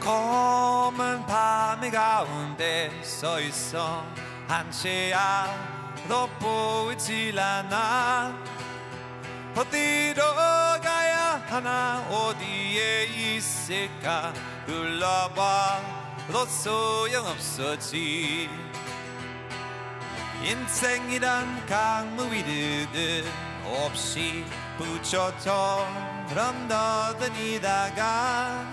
검은 밤의 가운데 서 있어 한 채야도 보이질 않아. 어디로 가야 하나 어디에 있을까 불러봐도 소용없었지. 인생이란 강물 위르듯 없이 부처처럼 너다니다가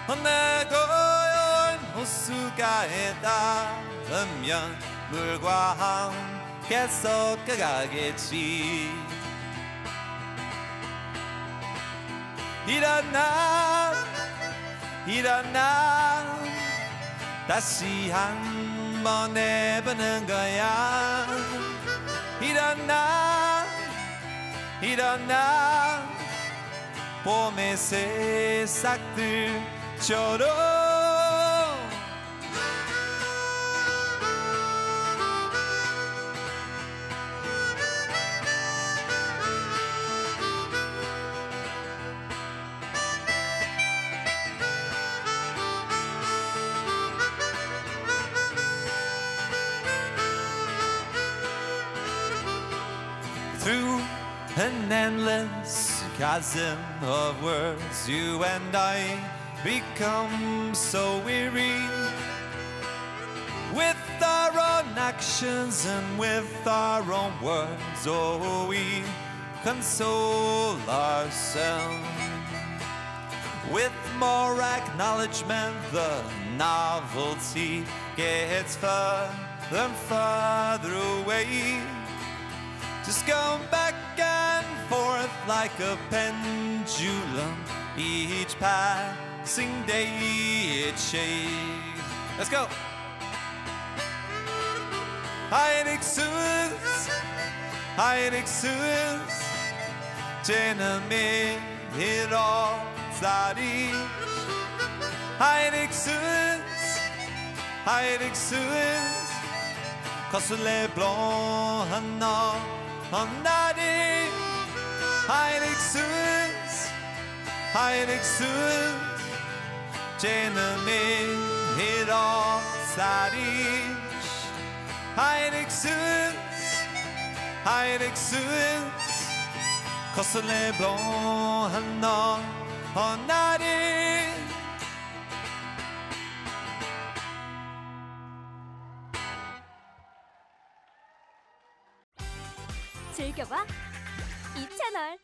어느 고요한 호수가에 닿으면 물과 함께 섞여가겠지. 일어나 다시 한번 해보는 거야. 일어나 봄의 새싹들처럼. Through an endless chasm of words, you and I become so weary with our own actions and with our own words. Oh, we console ourselves with more acknowledgement. The novelty gets further and further away. Just go back and forth like a pendulum. Each passing day it shakes. Let's go. 하이닉스우스 쟤는 미러사리. 하이닉스우스 거슬레 블롱한 너 나리. 하이닉스우스 쟤는 미러사리. 하이닉스우스 거슬레 블롱한 너 나리. 즐겨봐 이 채널.